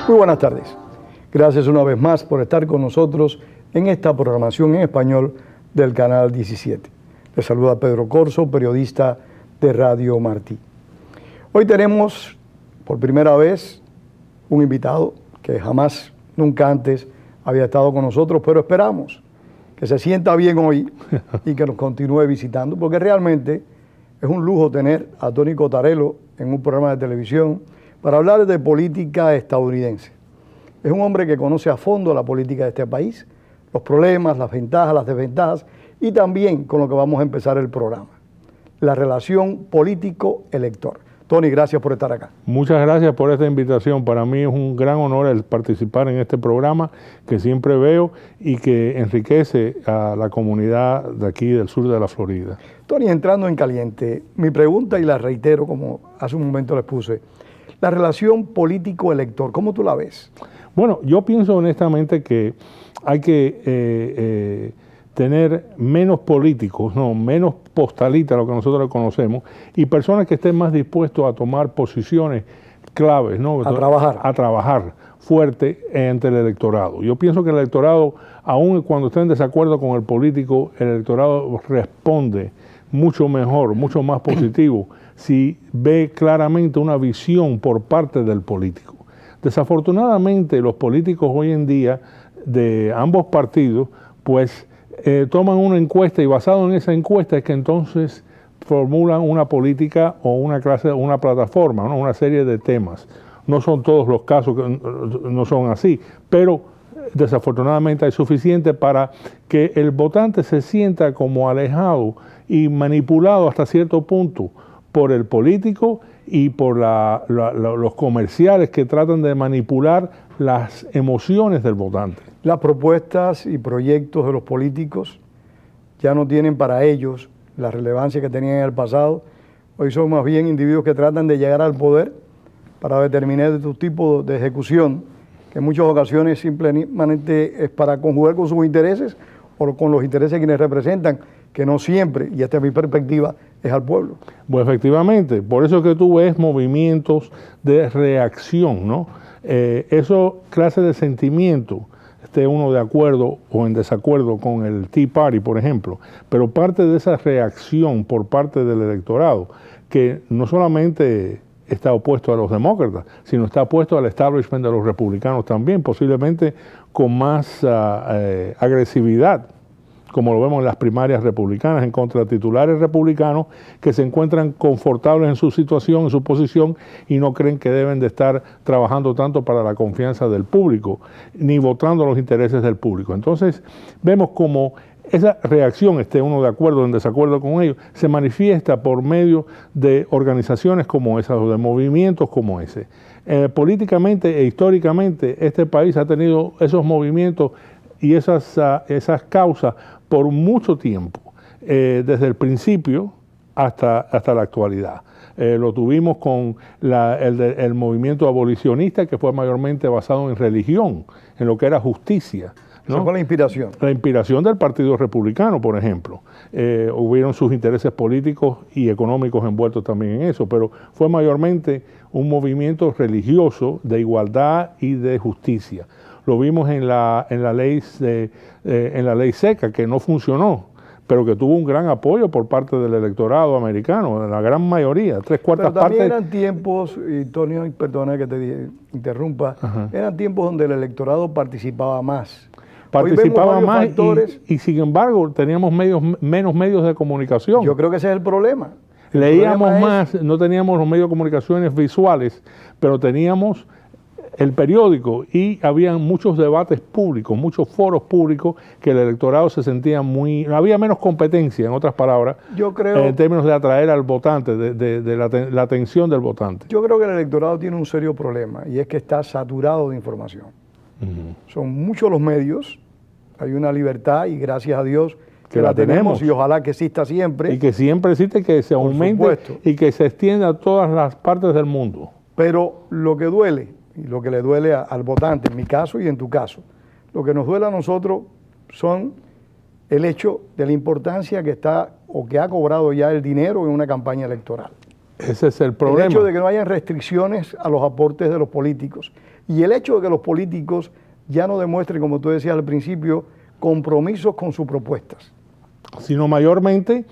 Muy buenas tardes. Gracias una vez más por estar con nosotros en esta programación en español del Canal 17. Les saluda Pedro Corzo, periodista de Radio Martí. Hoy tenemos por primera vez un invitado que jamás, nunca antes había estado con nosotros, pero esperamos que se sienta bien hoy y que nos continúe visitando, porque realmente es un lujo tener a Tony Cotarello en un programa de televisión para hablar de política estadounidense. Es un hombre que conoce a fondo la política de este país, los problemas, las ventajas, las desventajas, y también con lo que vamos a empezar el programa, la relación político-elector. Tony, gracias por estar acá. Muchas gracias por esta invitación. Para mí es un gran honor el participar en este programa que siempre veo y que enriquece a la comunidad de aquí del sur de la Florida. Tony, entrando en caliente, mi pregunta, y la reitero como hace un momento les puse, la relación político-elector, ¿cómo tú la ves? Bueno, yo pienso honestamente que hay que tener menos políticos, menos postalistas, lo que nosotros conocemos, y personas que estén más dispuestos a tomar posiciones claves, a trabajar fuerte ante el electorado. Yo pienso que el electorado, aun cuando esté en desacuerdo con el político, el electorado responde mucho mejor, mucho más positivo, si ve claramente una visión por parte del político. Desafortunadamente, los políticos hoy en día de ambos partidos, pues toman una encuesta y basado en esa encuesta es que entonces formulan una política o una plataforma, una serie de temas. No son todos los casos que no son así, pero desafortunadamente hay suficiente para que el votante se sienta como alejado y manipulado hasta cierto punto por el político y por los comerciales que tratan de manipular las emociones del votante. Las propuestas y proyectos de los políticos ya no tienen para ellos la relevancia que tenían en el pasado. Hoy son más bien individuos que tratan de llegar al poder para determinar este tipo de ejecución, que en muchas ocasiones simplemente es para conjugar con sus intereses o con los intereses de quienes representan, que no siempre, y esta es mi perspectiva, es al pueblo. Pues efectivamente, por eso es que tú ves movimientos de reacción, ¿no? Eso clase de sentimiento, esté uno de acuerdo o en desacuerdo con el Tea Party, por ejemplo, pero parte de esa reacción por parte del electorado, que no solamente está opuesto a los demócratas, sino está opuesto al establishment de los republicanos también, posiblemente con más agresividad, como lo vemos en las primarias republicanas, en contra de titulares republicanos que se encuentran confortables en su situación, en su posición, y no creen que deben de estar trabajando tanto para la confianza del público, ni votando los intereses del público. Entonces, vemos como esa reacción, esté uno de acuerdo o en desacuerdo con ellos, se manifiesta por medio de organizaciones como esas o de movimientos como ese. Políticamente e históricamente, este país ha tenido esos movimientos y esas causas por mucho tiempo, desde el principio hasta la actualidad. Lo tuvimos con el movimiento abolicionista, que fue mayormente basado en religión, en lo que era justicia, ¿no? Esa fue la inspiración. La inspiración del Partido Republicano, por ejemplo. Hubieron sus intereses políticos y económicos envueltos también en eso, pero fue mayormente un movimiento religioso de igualdad y de justicia. Lo vimos en la ley seca, que no funcionó, pero que tuvo un gran apoyo por parte del electorado americano, la gran mayoría, 3/4 partes. Pero también eran tiempos, y Tony, perdona que te interrumpa, eran tiempos donde el electorado participaba más. Participaba más y sin embargo teníamos menos medios de comunicación. Yo creo que ese es el problema. Leíamos más, no teníamos los medios de comunicaciones visuales, pero teníamos el periódico y había muchos debates públicos, muchos foros públicos que el electorado se sentía había menos competencia, en otras palabras, yo creo, en términos de atraer al votante, de la atención del votante. Yo creo que el electorado tiene un serio problema y es que está saturado de información. Son muchos los medios, hay una libertad y gracias a Dios que la tenemos y ojalá que exista siempre. Y que siempre existe, que se aumente y que se extienda a todas las partes del mundo. Pero lo que duele, y lo que le duele al votante, en mi caso y en tu caso, lo que nos duele a nosotros son el hecho de la importancia que está o que ha cobrado ya el dinero en una campaña electoral. Ese es el problema. El hecho de que no hayan restricciones a los aportes de los políticos y el hecho de que los políticos ya no demuestren, como tú decías al principio, compromisos con sus propuestas. Sino mayormente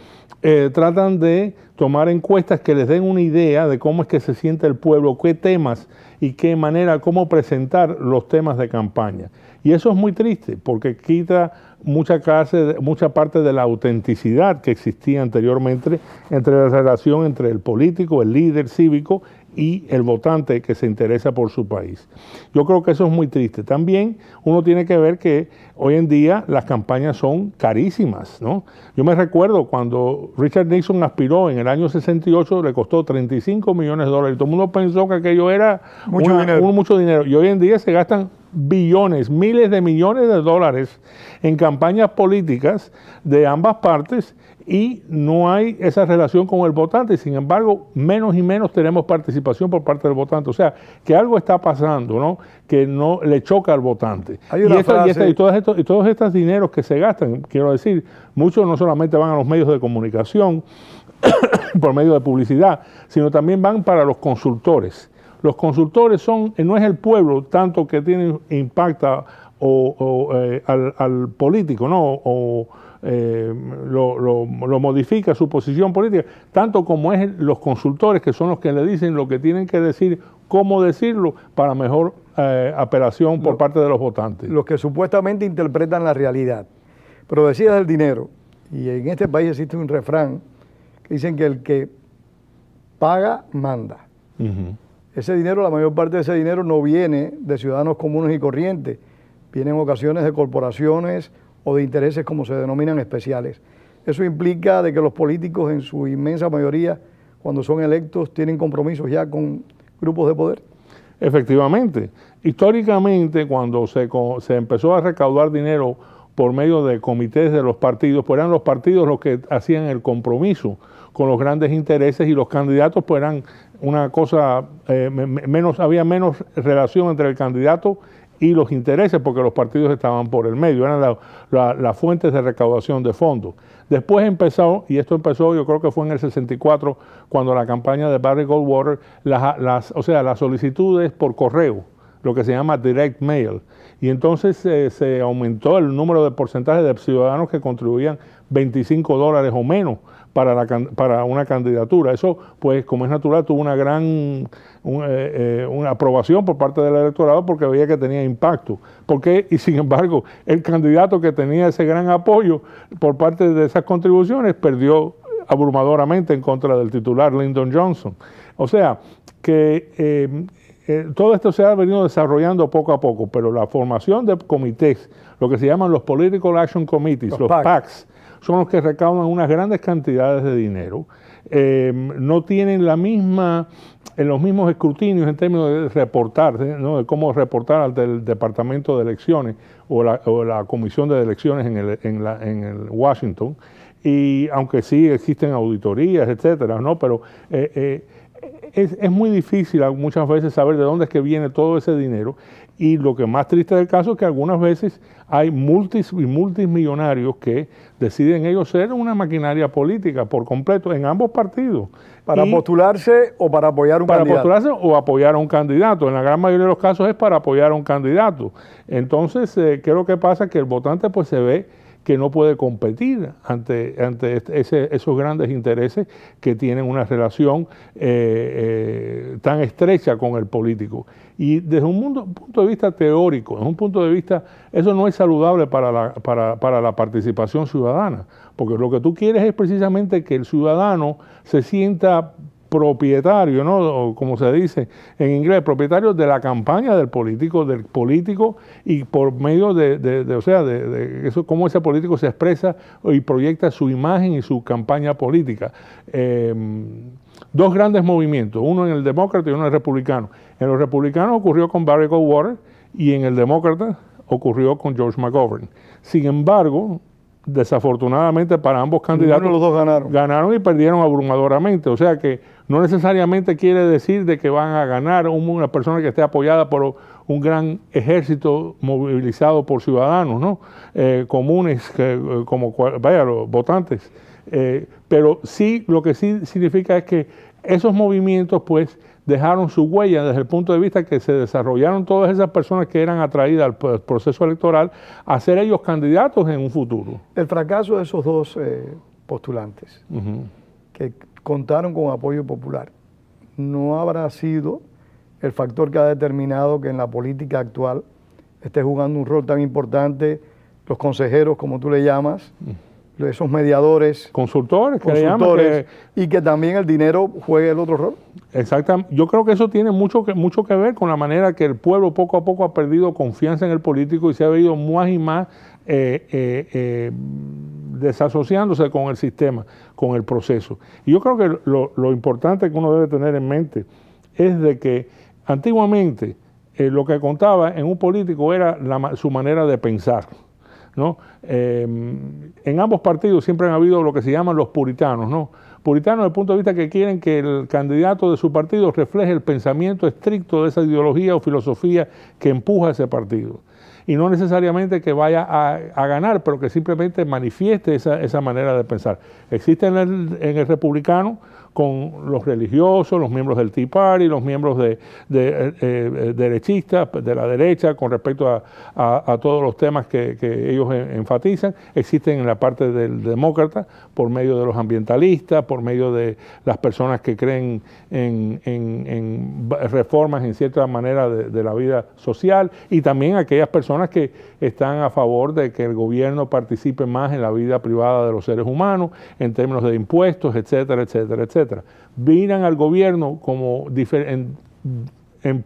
tratan de tomar encuestas que les den una idea de cómo es que se siente el pueblo, qué temas y qué manera, cómo presentar los temas de campaña. Y eso es muy triste porque quita mucha parte de la autenticidad que existía anteriormente entre la relación entre el político, el líder cívico y el votante que se interesa por su país. Yo creo que eso es muy triste. También uno tiene que ver que hoy en día las campañas son carísimas, ¿no? Yo me recuerdo cuando Richard Nixon aspiró en el año 68, le costó $35 millones. Y todo el mundo pensó que aquello era mucho dinero. Y hoy en día se gastan billones, miles de millones de dólares en campañas políticas de ambas partes y no hay esa relación con el votante. Sin embargo, menos y menos tenemos participación por parte del votante. O sea, que algo está pasando, ¿no? Que no le choca al votante. Y todos estos dineros que se gastan, quiero decir, muchos no solamente van a los medios de comunicación por medio de publicidad, sino también van para los consultores. Los consultores no es el pueblo tanto que impacta al político, ¿no? Lo modifica su posición política, tanto como es los consultores que son los que le dicen lo que tienen que decir, cómo decirlo para mejor apelación por parte de los votantes. Los que supuestamente interpretan la realidad. Pero decías del dinero, y en este país existe un refrán que dicen que el que paga, manda. Ese dinero, la mayor parte de ese dinero no viene de ciudadanos comunes y corrientes, viene en ocasiones de corporaciones o de intereses como se denominan especiales. Eso implica de que los políticos en su inmensa mayoría, cuando son electos, tienen compromisos ya con grupos de poder. Efectivamente. Históricamente, cuando se empezó a recaudar dinero por medio de comités de los partidos, pues eran los partidos los que hacían el compromiso con los grandes intereses y los candidatos pues eran una cosa, había menos relación entre el candidato y los intereses porque los partidos estaban por el medio, eran las fuentes de recaudación de fondos. Después empezó, y esto empezó yo creo que fue en el 64, cuando la campaña de Barry Goldwater, las solicitudes por correo, lo que se llama direct mail, y entonces se aumentó el número de porcentaje de ciudadanos que contribuían $25 o menos para una candidatura. Eso, pues, como es natural, tuvo una gran una aprobación por parte del electorado porque veía que tenía impacto. Y sin embargo, el candidato que tenía ese gran apoyo por parte de esas contribuciones perdió abrumadoramente en contra del titular Lyndon Johnson. O sea, que todo esto se ha venido desarrollando poco a poco, pero la formación de comités, lo que se llaman los Political Action Committees, los PACs, son los que recaudan unas grandes cantidades de dinero, no tienen los mismos escrutinios en términos de reportar, ¿no? De cómo reportar al Departamento de Elecciones o la Comisión de Elecciones en el Washington, y aunque sí existen auditorías, etcétera, ¿no? Pero es muy difícil muchas veces saber de dónde es que viene todo ese dinero, y lo que más triste del caso es que algunas veces hay multimillonarios que deciden ellos ser una maquinaria política por completo en ambos partidos. ¿Para postularse o para apoyar a un candidato? Para postularse o apoyar a un candidato. En la gran mayoría de los casos es para apoyar a un candidato. Entonces, ¿qué es lo que pasa? Que el votante pues se ve que no puede competir ante esos grandes intereses que tienen una relación tan estrecha con el político. Y desde un punto de vista teórico, desde un punto de vista, eso no es saludable para la participación ciudadana, porque lo que tú quieres es precisamente que el ciudadano se sienta propietario, ¿no? O como se dice en inglés, propietario de la campaña del político y por medio de eso, cómo ese político se expresa y proyecta su imagen y su campaña política. Dos grandes movimientos, uno en el demócrata y uno en el republicano. En los republicanos ocurrió con Barry Goldwater y en el demócrata ocurrió con George McGovern. Sin embargo, desafortunadamente para ambos candidatos, los dos ganaron y perdieron abrumadoramente. O sea que no necesariamente quiere decir de que van a ganar una persona que esté apoyada por un gran ejército movilizado por ciudadanos, ¿no? Comunes, los votantes. Pero sí, lo que sí significa es que esos movimientos, pues, dejaron su huella desde el punto de vista que se desarrollaron todas esas personas que eran atraídas al proceso electoral a ser ellos candidatos en un futuro. El fracaso de esos dos postulantes que contaron con apoyo popular no habrá sido el factor que ha determinado que en la política actual esté jugando un rol tan importante los consejeros, como tú le llamas, esos mediadores, consultores, y que también el dinero juegue el otro rol. Exactamente. Yo creo que eso tiene mucho que ver con la manera que el pueblo poco a poco ha perdido confianza en el político y se ha ido más y más desasociándose con el sistema, con el proceso. Y yo creo que lo importante que uno debe tener en mente es de que antiguamente lo que contaba en un político era su manera de pensar, ¿no? En ambos partidos siempre han habido lo que se llaman los puritanos, ¿no? Puritanos desde el punto de vista que quieren que el candidato de su partido refleje el pensamiento estricto de esa ideología o filosofía que empuja a ese partido. Y no necesariamente que vaya a ganar, pero que simplemente manifieste esa manera de pensar. Existe en el republicano con los religiosos, los miembros del Tea Party, los miembros derechistas, de la derecha, con respecto a todos los temas que ellos enfatizan. Existen en la parte del demócrata, por medio de los ambientalistas, por medio de las personas que creen en reformas en cierta manera de la vida social, y también aquellas personas que están a favor de que el gobierno participe más en la vida privada de los seres humanos, en términos de impuestos, etcétera, etcétera, etcétera. Miran al gobierno como en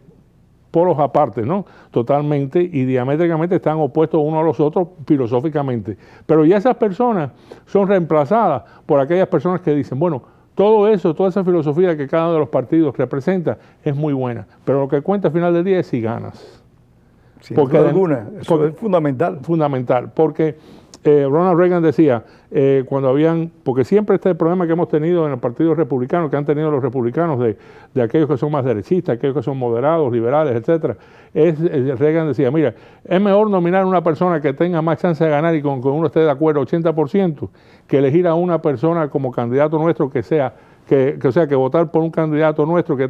polos aparte, ¿no? Totalmente y diamétricamente están opuestos unos a los otros filosóficamente. Pero ya esas personas son reemplazadas por aquellas personas que dicen, bueno, todo eso, toda esa filosofía que cada uno de los partidos representa es muy buena, pero lo que cuenta al final del día es si ganas. Sin duda alguna, eso es fundamental. Fundamental, porque Ronald Reagan decía, porque siempre este problema que hemos tenido en el Partido Republicano, que han tenido los republicanos de aquellos que son más derechistas, aquellos que son moderados, liberales, etcétera, Reagan decía, mira, es mejor nominar a una persona que tenga más chance de ganar y con uno esté de acuerdo 80%, que elegir a una persona como candidato nuestro que votar por un candidato nuestro que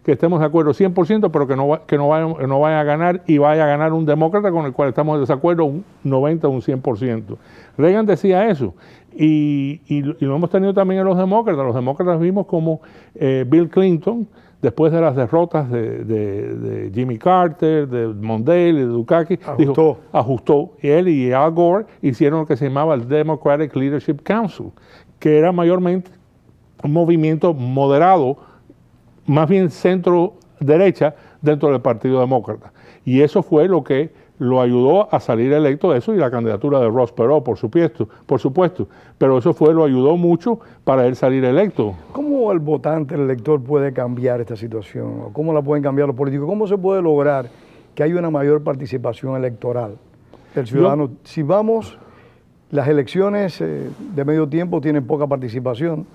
estemos de acuerdo 100%, pero que no vaya a ganar y vaya a ganar un demócrata con el cual estamos en desacuerdo un 90 o un 100%. Reagan decía eso y lo hemos tenido también en los demócratas. Los demócratas vimos como Bill Clinton, después de las derrotas de Jimmy Carter, de Mondale y de Dukakis, ajustó. Y él y Al Gore hicieron lo que se llamaba el Democratic Leadership Council, que era mayormente un movimiento moderado, más bien centro-derecha, dentro del Partido Demócrata. Y eso fue lo que lo ayudó a salir electo de eso, y la candidatura de Ross Perot, por supuesto. Pero eso lo ayudó mucho para él salir electo. ¿Cómo el votante, el elector, puede cambiar esta situación? ¿O cómo la pueden cambiar los políticos? ¿Cómo se puede lograr que haya una mayor participación electoral del ciudadano? Si vamos, las elecciones de medio tiempo tienen poca participación.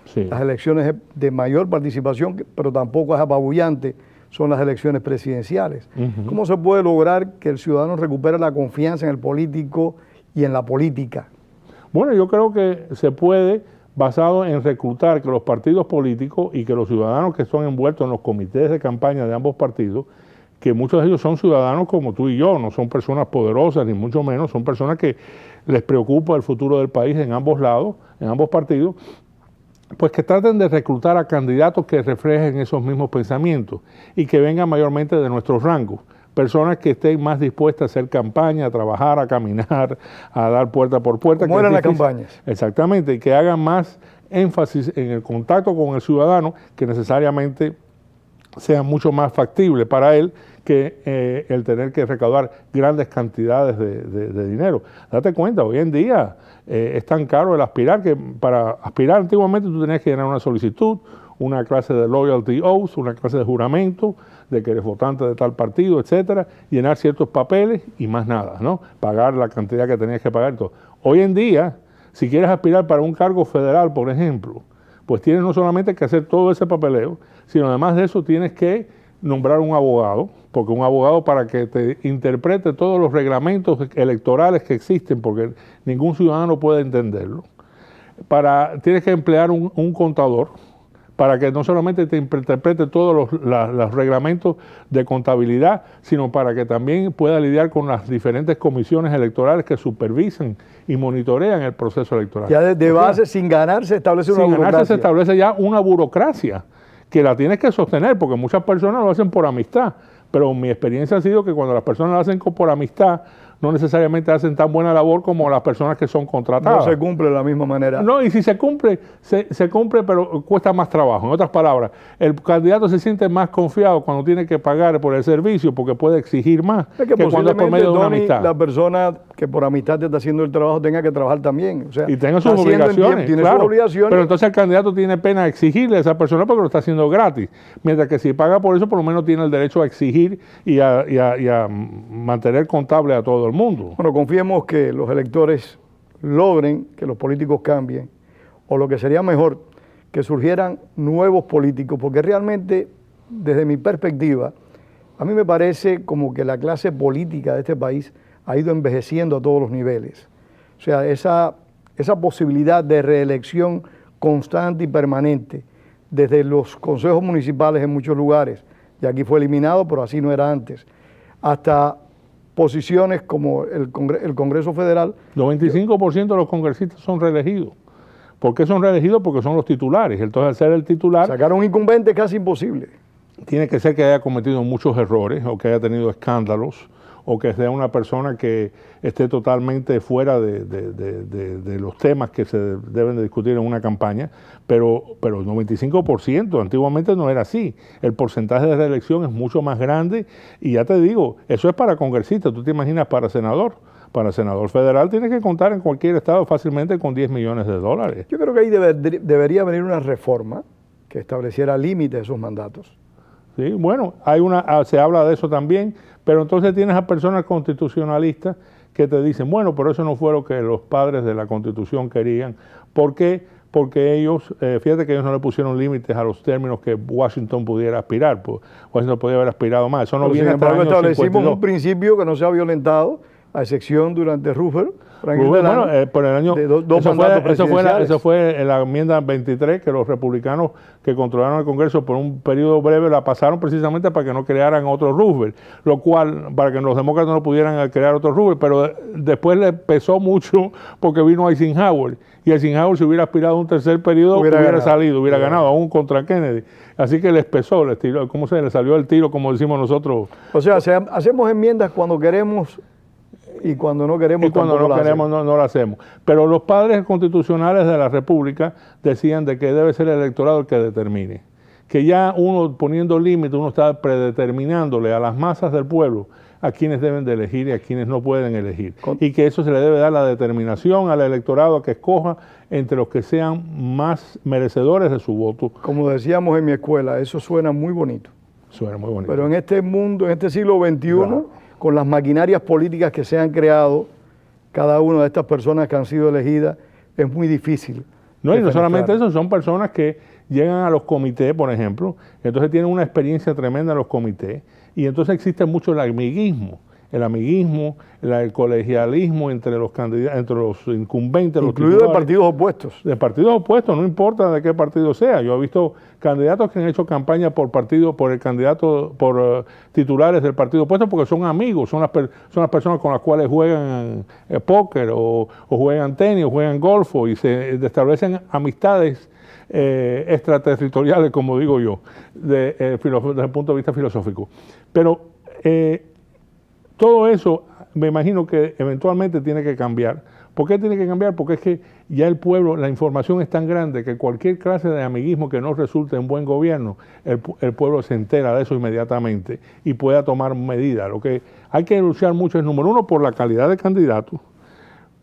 Sí. Las elecciones de mayor participación, pero tampoco es apabullante, son las elecciones presidenciales. ¿Cómo se puede lograr que el ciudadano recupere la confianza en el político y en la política? Bueno, yo creo que se puede, basado en reclutar que los partidos políticos y que los ciudadanos que son envueltos en los comités de campaña de ambos partidos, que muchos de ellos son ciudadanos como tú y yo, no son personas poderosas ni mucho menos, son personas que les preocupa el futuro del país en ambos lados, en ambos partidos, pues que traten de reclutar a candidatos que reflejen esos mismos pensamientos y que vengan mayormente de nuestros rangos. Personas que estén más dispuestas a hacer campaña, a trabajar, a caminar, a dar puerta por puerta. ¿Cómo eran las campañas? Exactamente, y que hagan más énfasis en el contacto con el ciudadano, que necesariamente sea mucho más factible para él que el tener que recaudar grandes cantidades de dinero. Date cuenta, hoy en día es tan caro el aspirar, que para aspirar antiguamente tú tenías que llenar una solicitud, una clase de loyalty oath, una clase de juramento de que eres votante de tal partido, etcétera, llenar ciertos papeles y más nada, ¿no? Pagar la cantidad que tenías que pagar y todo. Hoy en día, si quieres aspirar para un cargo federal, por ejemplo, pues tienes no solamente que hacer todo ese papeleo, sino además de eso tienes que nombrar un abogado, porque un abogado para que te interprete todos los reglamentos electorales que existen, porque ningún ciudadano puede entenderlo, tienes que emplear un contador para que no solamente te interprete todos los reglamentos de contabilidad, sino para que también pueda lidiar con las diferentes comisiones electorales que supervisan y monitorean el proceso electoral. Ya de base, sin ganar, se establece una burocracia. Sin ganar, se establece ya una burocracia que la tienes que sostener, porque muchas personas lo hacen por amistad, pero mi experiencia ha sido que cuando las personas lo hacen por amistad, no necesariamente hacen tan buena labor como las personas que son contratadas. No se cumple de la misma manera. No, y si se cumple, se cumple, pero cuesta más trabajo. En otras palabras, el candidato se siente más confiado cuando tiene que pagar por el servicio porque puede exigir más es que cuando es por medio de una amistad. La persona que por amistad te está haciendo el trabajo tenga que trabajar también. O sea, y tenga sus obligaciones, tiene claro, sus obligaciones. Pero entonces el candidato tiene pena exigirle a esa persona porque lo está haciendo gratis. Mientras que si paga por eso, por lo menos tiene el derecho a exigir y a mantener contable a todo el mundo. Bueno, confiemos que los electores logren que los políticos cambien, o lo que sería mejor, que surgieran nuevos políticos, porque realmente, desde mi perspectiva, a mí me parece como que la clase política de este país ha ido envejeciendo a todos los niveles. O sea, esa posibilidad de reelección constante y permanente, desde los consejos municipales en muchos lugares, y aquí fue eliminado, pero así no era antes, hasta posiciones como el Congreso Federal. 95% de los congresistas son reelegidos. ¿Por qué son reelegidos? Porque son los titulares. Entonces, al ser el titular... Sacar a un incumbente es casi imposible. Tiene que ser que haya cometido muchos errores o que haya tenido escándalos o que sea una persona que esté totalmente fuera de los temas que se deben de discutir en una campaña, pero el 95%, antiguamente no era así. El porcentaje de reelección es mucho más grande y ya te digo, eso es para congresistas, tú te imaginas para senador. Para senador federal tiene que contar en cualquier estado fácilmente con $10 millones. Yo creo que ahí debería venir una reforma que estableciera límites a esos mandatos. Sí, bueno, se habla de eso también, pero entonces tienes a personas constitucionalistas que te dicen, bueno, pero eso no fue lo que los padres de la Constitución querían. ¿Por qué? Porque ellos, fíjate que ellos no le pusieron límites a los términos que Washington pudiera aspirar. Pues Washington podía haber aspirado más. Eso no viene hasta el año 52. Establecimos un principio que no se ha violentado, a excepción durante Roosevelt. Bueno, por el año, eso fue en la enmienda 23, que los republicanos que controlaron el Congreso por un periodo breve la pasaron precisamente para que no crearan otro Roosevelt, lo cual, para que los demócratas no pudieran crear otro Roosevelt, pero después le pesó mucho porque vino Eisenhower, y Eisenhower si hubiera aspirado a un tercer periodo hubiera ganado aún contra Kennedy. Así que les pesó, le salió el tiro, como decimos nosotros. O sea, hacemos enmiendas cuando queremos y cuando no queremos, no lo hacemos. Pero los padres constitucionales de la República decían de que debe ser el electorado el que determine. Que ya uno poniendo límites, uno está predeterminándole a las masas del pueblo a quienes deben de elegir y a quienes no pueden elegir. Y que eso se le debe dar la determinación al electorado a que escoja entre los que sean más merecedores de su voto. Como decíamos en mi escuela, eso suena muy bonito. Suena muy bonito. Pero en este mundo, en este siglo XXI, claro, con las maquinarias políticas que se han creado, cada una de estas personas que han sido elegidas, es muy difícil. No, y no solamente eso, son personas que llegan a los comités, por ejemplo, entonces tienen una experiencia tremenda en los comités, y entonces existe mucho el amiguismo, el colegialismo entre los candidatos, entre los incumbentes, incluido de partidos opuestos. De partidos opuestos, no importa de qué partido sea. Yo he visto candidatos que han hecho campaña por titulares del partido opuesto porque son amigos, son las personas con las cuales juegan póker o juegan tenis o juegan golfo y se establecen amistades extraterritoriales, como digo yo, desde el punto de vista filosófico. Pero todo eso me imagino que eventualmente tiene que cambiar. ¿Por qué tiene que cambiar? Porque es que ya el pueblo, la información es tan grande que cualquier clase de amiguismo que no resulte en buen gobierno, el pueblo se entera de eso inmediatamente y pueda tomar medidas. Lo que hay que luchar mucho es, número uno, por la calidad de candidatos,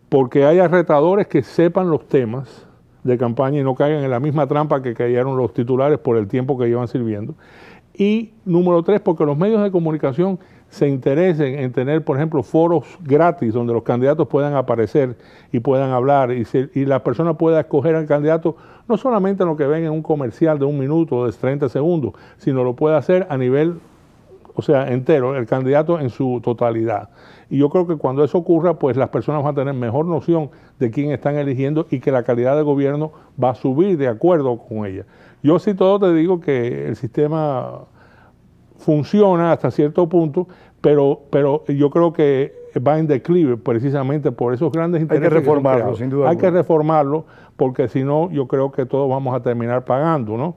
porque haya retadores que sepan los temas de campaña y no caigan en la misma trampa que cayeron los titulares por el tiempo que llevan sirviendo. Y número tres, porque los medios de comunicación se interesen en tener, por ejemplo, foros gratis donde los candidatos puedan aparecer y puedan hablar y la persona pueda escoger al candidato no solamente en lo que ven en un comercial de 1 minuto o de 30 segundos, sino lo puede hacer a nivel o sea, entero, el candidato en su totalidad. Y yo creo que cuando eso ocurra, pues las personas van a tener mejor noción de quién están eligiendo y que la calidad de gobierno va a subir de acuerdo con ella. Yo sí todo te digo que el sistema funciona hasta cierto punto, pero yo creo que va en declive precisamente por esos grandes intereses. Hay que reformarlo, sin duda. Hay que reformarlo porque si no, yo creo que todos vamos a terminar pagando, ¿no?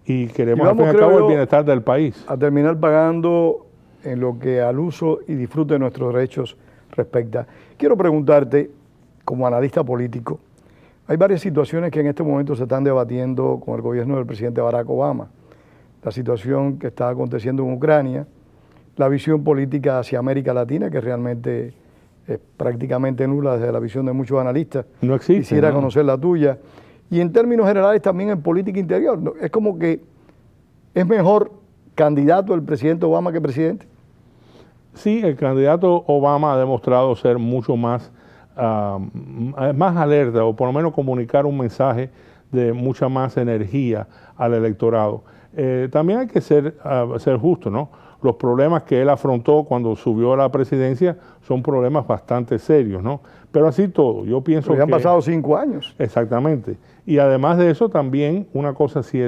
Y queremos al fin y al cabo el bienestar del país. A terminar pagando en lo que al uso y disfrute de nuestros derechos respecta. Quiero preguntarte, como analista político, hay varias situaciones que en este momento se están debatiendo con el gobierno del presidente Barack Obama. La situación que está aconteciendo en Ucrania, la visión política hacia América Latina, que realmente es prácticamente nula desde la visión de muchos analistas. No existe. Quisiera conocer la tuya. Y en términos generales también en política interior. Es como que es mejor candidato el presidente Obama que presidente. Sí, el candidato Obama ha demostrado ser mucho más alerta, o por lo menos comunicar un mensaje de mucha más energía al electorado. También hay que ser justo, ¿no? Los problemas que él afrontó cuando subió a la presidencia son problemas bastante serios, ¿no? Pero así todo, yo pienso que... han pasado 5 años. Exactamente. Y además de eso también, una cosa sí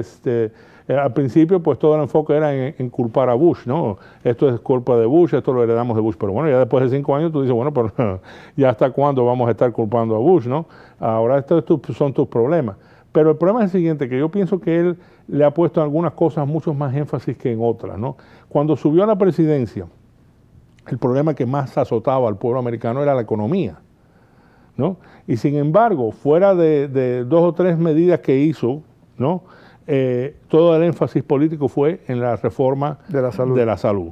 al principio pues todo el enfoque era en culpar a Bush, ¿no? Esto es culpa de Bush, esto lo heredamos de Bush. Pero bueno, ya después de 5 años tú dices, bueno, pero ya hasta cuándo vamos a estar culpando a Bush, ¿no? Ahora estos son tus problemas. Pero el problema es el siguiente, que yo pienso que él le ha puesto en algunas cosas mucho más énfasis que en otras, ¿no? Cuando subió a la presidencia, el problema que más azotaba al pueblo americano era la economía, ¿no? Y sin embargo, fuera de 2 o 3 medidas que hizo, ¿no? Todo el énfasis político fue en la reforma de la salud,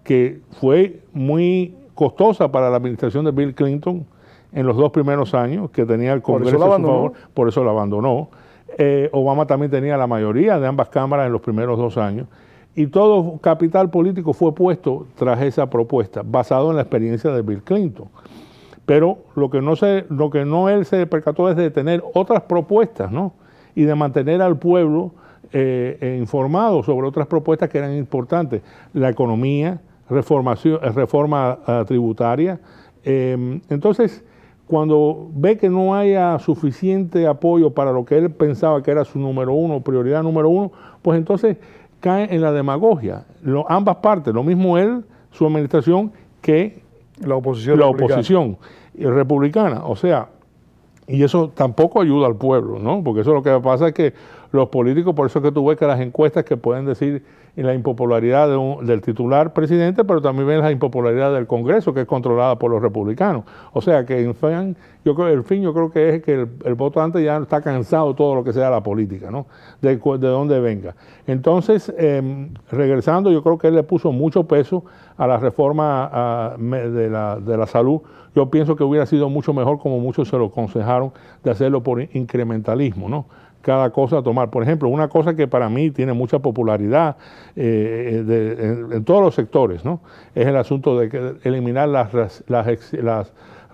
que fue muy costosa para la administración de Bill Clinton en los 2 primeros años, que tenía el Congreso a su favor, por eso la abandonó. Obama también tenía la mayoría de ambas cámaras en los primeros 2 años, y todo capital político fue puesto tras esa propuesta, basado en la experiencia de Bill Clinton. Pero lo que no él se percató es de tener otras propuestas, ¿no? Y de mantener al pueblo informado sobre otras propuestas que eran importantes. La economía, reforma tributaria. Entonces, cuando ve que no haya suficiente apoyo para lo que él pensaba que era su prioridad número uno, pues entonces cae en la demagogia. Ambas partes, lo mismo él, su administración, que la oposición republicana. O sea, y eso tampoco ayuda al pueblo, ¿no? Porque eso lo que pasa es que los políticos, por eso es que tú ves que las encuestas que pueden decir la impopularidad del titular presidente, pero también ven la impopularidad del Congreso, que es controlada por los republicanos. O sea que yo creo que es que el votante ya está cansado de todo lo que sea la política, ¿no? De dónde venga. Entonces, regresando, yo creo que él le puso mucho peso a la reforma de la salud. Yo pienso que hubiera sido mucho mejor, como muchos se lo aconsejaron, de hacerlo por incrementalismo, ¿no? Cada cosa a tomar. Por ejemplo, una cosa que para mí tiene mucha popularidad en todos los sectores, ¿no? Es el asunto de eliminar las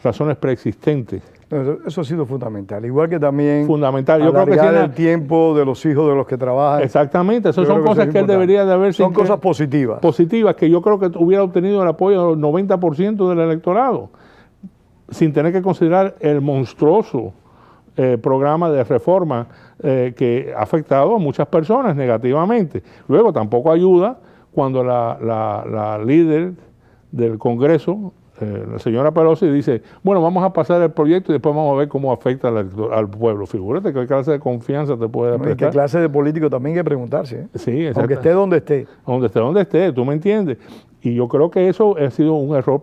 razones preexistentes. Eso ha sido fundamental. Igual que también fundamental. Yo creo que el tiempo de los hijos de los que trabajan. Exactamente. Esas son cosas que él debería de haber... Son cosas positivas. Positivas, que yo creo que hubiera obtenido el apoyo del 90% del electorado, sin tener que considerar el monstruoso programa de reforma que ha afectado a muchas personas negativamente. Luego tampoco ayuda cuando la líder del Congreso, la señora Pelosi, dice, bueno, vamos a pasar el proyecto y después vamos a ver cómo afecta al pueblo. Figúrate qué clase de confianza te puede prestar. Y qué clase de político también hay que preguntarse, ¿eh? Sí, aunque esté donde esté. Donde esté, tú me entiendes. Y yo creo que eso ha sido un error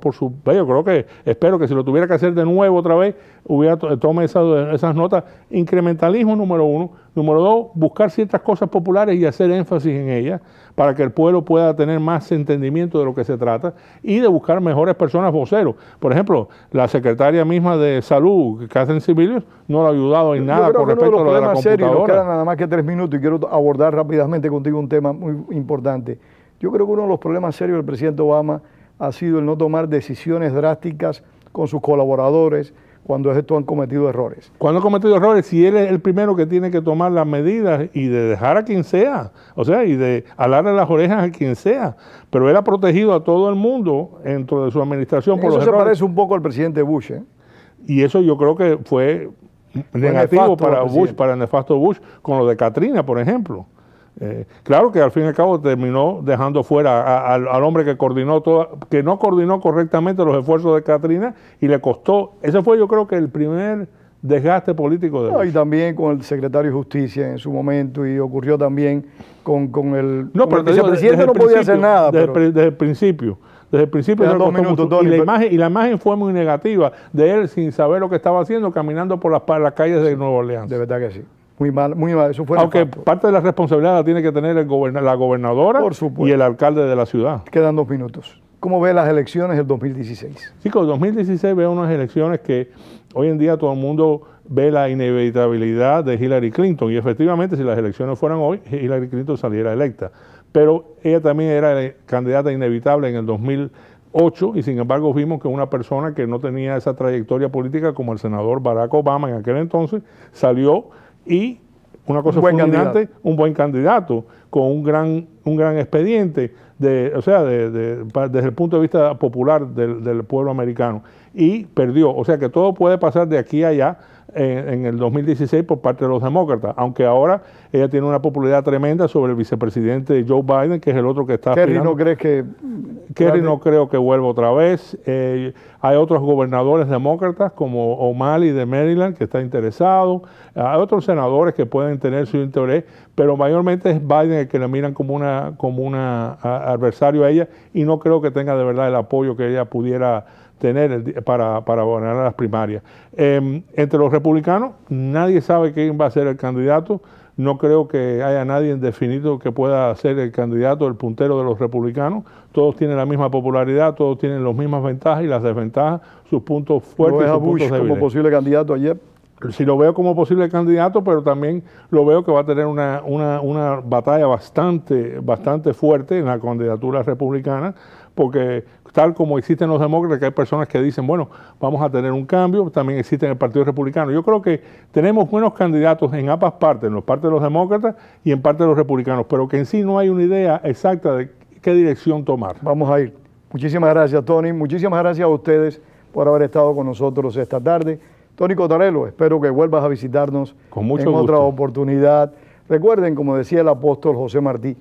espero que si lo tuviera que hacer de nuevo otra vez, tome esas notas. Incrementalismo número 1. Número 2, buscar ciertas cosas populares y hacer énfasis en ellas para que el pueblo pueda tener más entendimiento de lo que se trata, y de buscar mejores personas voceros. Por ejemplo, la secretaria misma de Salud, Catherine Sebelius, no le ha ayudado en nada con respecto a lo de la computadora. Nos quedan nada más que 3 minutos y quiero abordar rápidamente contigo un tema muy importante. Yo creo que uno de los problemas serios del presidente Obama ha sido el no tomar decisiones drásticas con sus colaboradores, cuando estos han cometido errores. Cuando ha cometido errores, si él es el primero que tiene que tomar las medidas y de dejar a quien sea, o sea, y de alarle las orejas a quien sea. Pero él ha protegido a todo el mundo dentro de su administración por Eso los se errores. parece un poco al presidente Bush, ¿eh? Y eso yo creo que fue negativo nefasto para al Bush, presidente. para el nefasto Bush, con lo de Katrina, por ejemplo. Claro que al fin y al cabo terminó dejando fuera al hombre que coordinó que no coordinó correctamente los esfuerzos de Katrina y le costó. Ese fue, yo creo que el primer desgaste político de No, Bush. y también con el secretario de Justicia en su momento, y ocurrió también con el, No, con pero el te digo, vicepresidente. No podía hacer nada. Desde el principio. Desde el principio Quedan se 2 costó minutos, mucho. Tony, Y la imagen fue muy negativa de él sin saber lo que estaba haciendo, caminando por las calles de Nueva Orleans. De verdad que sí. Muy mal, muy mal. Eso fue Aunque nefasto. parte de la responsabilidad la tiene que tener la gobernadora Por supuesto. y el alcalde de la ciudad. Quedan 2 minutos. ¿Cómo ve las elecciones del 2016? Chicos, 2016 veo unas elecciones que hoy en día todo el mundo ve la inevitabilidad de Hillary Clinton, y efectivamente si las elecciones fueran hoy, Hillary Clinton saliera electa. Pero ella también era la candidata inevitable en el 2008, y sin embargo vimos que una persona que no tenía esa trayectoria política como el senador Barack Obama en aquel entonces salió, y una cosa fulminante, un buen candidato con un gran expediente desde el punto de vista popular del pueblo americano, y perdió. O sea que todo puede pasar de aquí a allá en el 2016 por parte de los demócratas, aunque ahora ella tiene una popularidad tremenda sobre el vicepresidente Joe Biden, que es el otro que está Kerry, aspirando. ¿no crees que...? Kerry no creo que vuelva otra vez. Hay otros gobernadores demócratas como O'Malley de Maryland que está interesado. Hay otros senadores que pueden tener su interés, pero mayormente es Biden el que le miran como una adversario a ella, y no creo que tenga de verdad el apoyo que ella pudiera tener para ganar las primarias. Entre los republicanos, nadie sabe quién va a ser el candidato. No creo que haya nadie definido que pueda ser el candidato, el puntero de los republicanos. Todos tienen la misma popularidad, todos tienen las mismas ventajas y las desventajas, sus puntos fuertes y ¿Lo ves a sus Bush puntos débiles. como posible candidato ayer? Sí lo veo como posible candidato, pero también lo veo que va a tener una batalla bastante fuerte en la candidatura republicana, porque tal como existen los demócratas, que hay personas que dicen, bueno, vamos a tener un cambio, también existe en el Partido Republicano. Yo creo que tenemos buenos candidatos en ambas partes, en la parte de los demócratas y en parte de los republicanos, pero que en sí no hay una idea exacta de qué dirección tomar. Vamos a ir. Muchísimas gracias, Tony. Muchísimas gracias a ustedes por haber estado con nosotros esta tarde. Tony Cotarello, espero que vuelvas a visitarnos Con mucho en otra gusto. oportunidad. Recuerden, como decía el apóstol José Martí,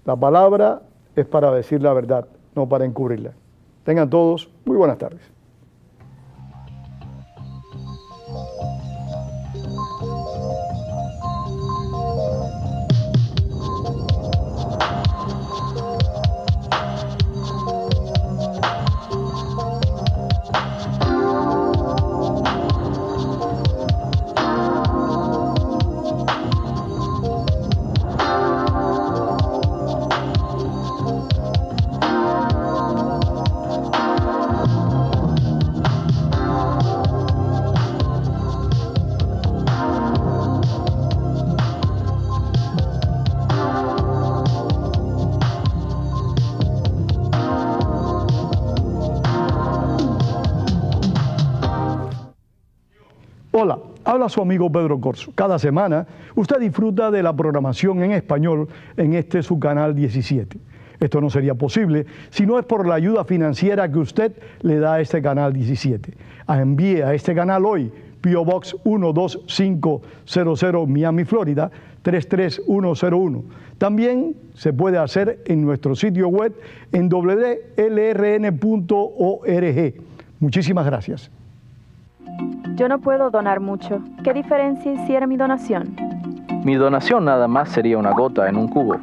la palabra es para decir la verdad, no para encubrirla. Tengan todos muy buenas tardes. Hola, habla su amigo Pedro Corso. Cada semana usted disfruta de la programación en español en su canal 17. Esto no sería posible si no es por la ayuda financiera que usted le da a este canal 17. Envíe a este canal hoy P.O. Box 12500 Miami, Florida 33101. También se puede hacer en nuestro sitio web en wlrn.org. Muchísimas gracias. Yo no puedo donar mucho. ¿Qué diferencia hiciera mi donación? Mi donación nada más sería una gota en un cubo.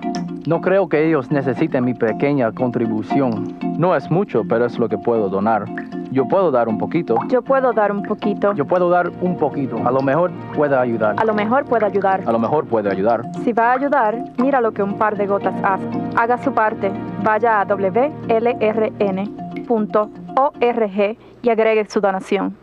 No creo que ellos necesiten mi pequeña contribución. No es mucho, pero es lo que puedo donar. Yo puedo dar un poquito. Yo puedo dar un poquito. Yo puedo dar un poquito. A lo mejor pueda ayudar. A lo mejor puedo ayudar. A lo mejor puede ayudar. Si va a ayudar, mira lo que un par de gotas hace. Haga su parte. Vaya a wlrn.org y agregue su donación.